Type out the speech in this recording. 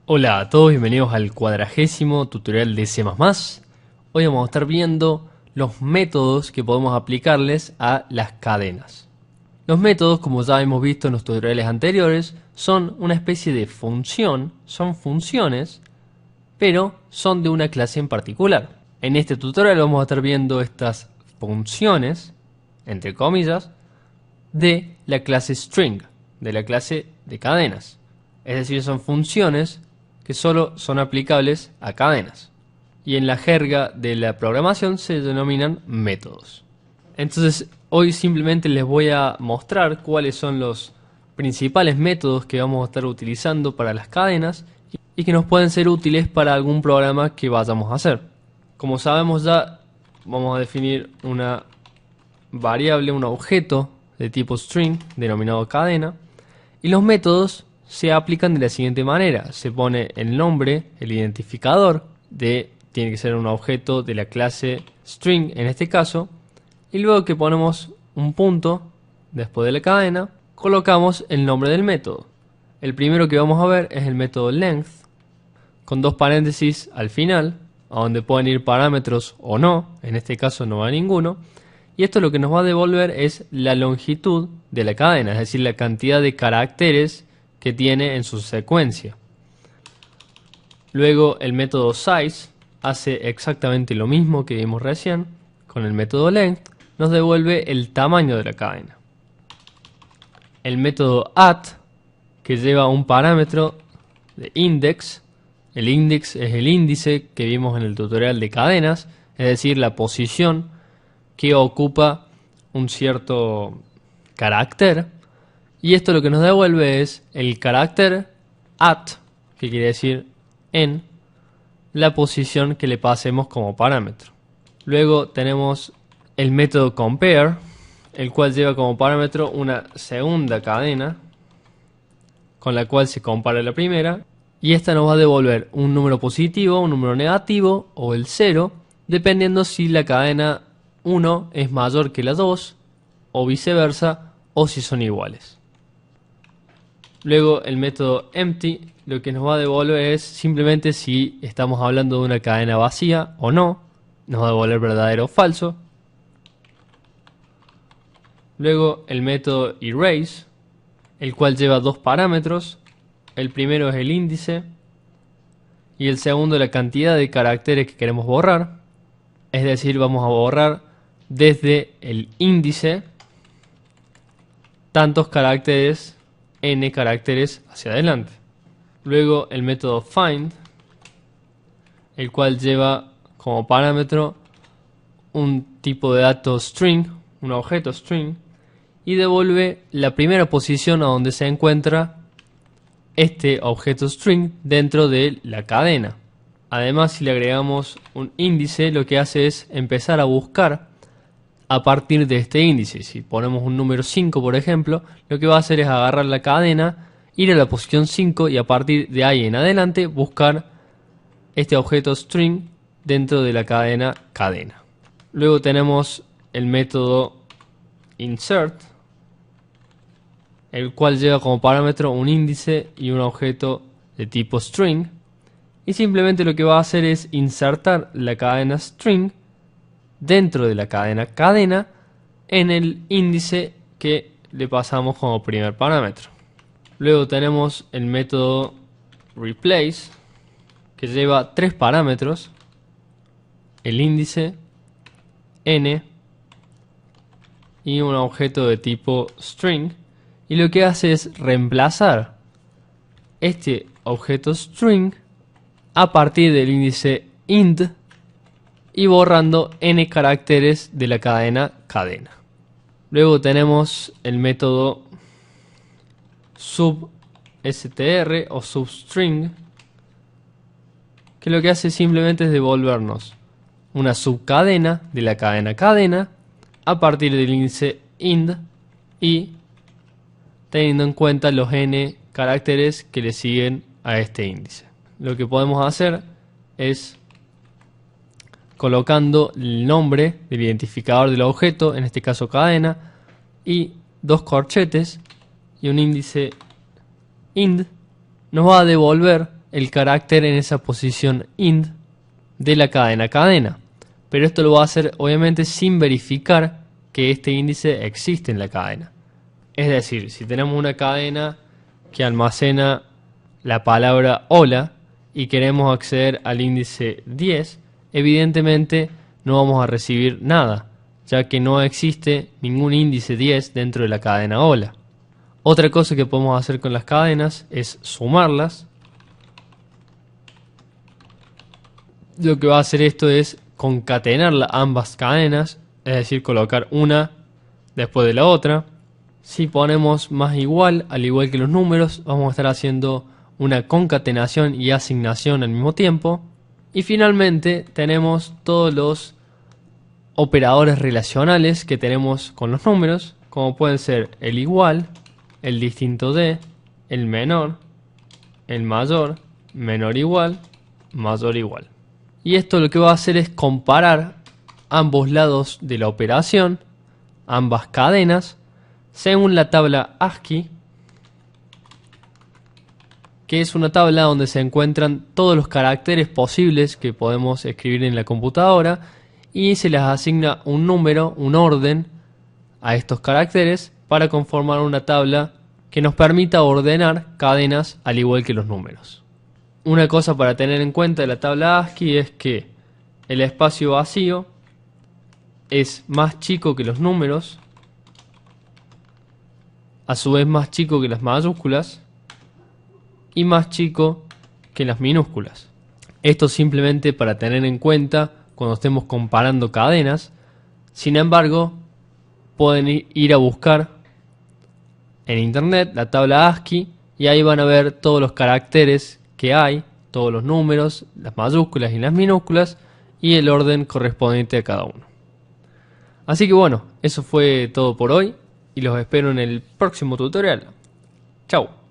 Hola a todos, bienvenidos al 40º tutorial de C++. Hoy vamos a estar viendo los métodos que podemos aplicarles a las cadenas. Los métodos, como ya hemos visto en los tutoriales anteriores, son una especie de función, son funciones, pero son de una clase en particular. En este tutorial vamos a estar viendo estas funciones, entre comillas, de la clase string, de la clase de cadenas. Es decir, son funciones que solo son aplicables a cadenas. Y en la jerga de la programación se denominan métodos. Entonces, hoy simplemente les voy a mostrar cuáles son los principales métodos que vamos a estar utilizando para las cadenas y que nos pueden ser útiles para algún programa que vayamos a hacer. Como sabemos ya, vamos a definir una variable, un objeto de tipo string denominado cadena, y los métodos se aplican de la siguiente manera: se pone el nombre, el identificador tiene que ser un objeto de la clase string en este caso, y luego que ponemos un punto después de la cadena, colocamos el nombre del método. El primero que vamos a ver es el método length, con dos paréntesis al final, a donde pueden ir parámetros o no. En este caso no va ninguno. Y esto lo que nos va a devolver es la longitud de la cadena, es decir, la cantidad de caracteres que tiene en su secuencia. Luego el método size hace exactamente lo mismo que vimos recién. Con el método length nos devuelve el tamaño de la cadena. El método at, que lleva un parámetro de index. El index es el índice que vimos en el tutorial de cadenas, es decir, la posición que ocupa un cierto carácter, y esto lo que nos devuelve es el carácter at, que quiere decir en la posición que le pasemos como parámetro. Luego tenemos el método compare, el cual lleva como parámetro una segunda cadena con la cual se compara la primera, y esta nos va a devolver un número positivo, un número negativo o el 0, dependiendo si la cadena 1 es mayor que la 2 o viceversa, o si son iguales. Luego el método empty lo que nos va a devolver es simplemente si estamos hablando de una cadena vacía o no. Nos va a devolver verdadero o falso. Luego el método erase, el cual lleva dos parámetros. El primero es el índice y el segundo la cantidad de caracteres que queremos borrar. Es decir, vamos a borrar desde el índice tantos caracteres, n caracteres hacia adelante. Luego el método find, el cual lleva como parámetro un tipo de dato string, un objeto string, y devuelve la primera posición a donde se encuentra este objeto string dentro de la cadena. Además, si le agregamos un índice, lo que hace es empezar a buscar a partir de este índice. Si ponemos un número 5, por ejemplo, lo que va a hacer es agarrar la cadena, ir a la posición 5 y a partir de ahí en adelante buscar este objeto string dentro de la cadena cadena. Luego tenemos el método insert, el cual lleva como parámetro un índice y un objeto de tipo string, y simplemente lo que va a hacer es insertar la cadena string dentro de la cadena cadena en el índice que le pasamos como primer parámetro. Luego tenemos el método replace, que lleva tres parámetros: el índice, n y un objeto de tipo string, y lo que hace es reemplazar este objeto string a partir del índice int y borrando n caracteres de la cadena cadena. Luego tenemos el método substr o substring, que lo que hace simplemente es devolvernos una subcadena de la cadena cadena a partir del índice int y teniendo en cuenta los n caracteres que le siguen a este índice. Lo que podemos hacer es colocando el nombre del identificador del objeto, en este caso cadena, y dos corchetes y un índice int, nos va a devolver el carácter en esa posición int de la cadena cadena. Pero esto lo va a hacer obviamente sin verificar que este índice existe en la cadena. Es decir, si tenemos una cadena que almacena la palabra hola y queremos acceder al índice 10, evidentemente no vamos a recibir nada, ya que no existe ningún índice 10 dentro de la cadena hola. Otra cosa que podemos hacer con las cadenas es sumarlas. Lo que va a hacer esto es concatenar ambas cadenas, es decir, colocar una después de la otra. Si ponemos más igual, al igual que los números, vamos a estar haciendo una concatenación y asignación al mismo tiempo. Y finalmente tenemos todos los operadores relacionales que tenemos con los números, como pueden ser el igual, el distinto de, el menor, el mayor, menor igual, mayor igual. Y esto lo que va a hacer es comparar ambos lados de la operación, ambas cadenas, según la tabla ASCII, que es una tabla donde se encuentran todos los caracteres posibles que podemos escribir en la computadora y se les asigna un número, un orden a estos caracteres para conformar una tabla que nos permita ordenar cadenas al igual que los números. Una cosa para tener en cuenta de la tabla ASCII es que el espacio vacío es más chico que los números, a su vez más chico que las mayúsculas y más chico que las minúsculas. Esto simplemente para tener en cuenta cuando estemos comparando cadenas. Sin embargo, pueden ir a buscar en internet la tabla ASCII y ahí van a ver todos los caracteres que hay, todos los números, las mayúsculas y las minúsculas y el orden correspondiente a cada uno. Así que bueno, eso fue todo por hoy y los espero en el próximo tutorial. Chao.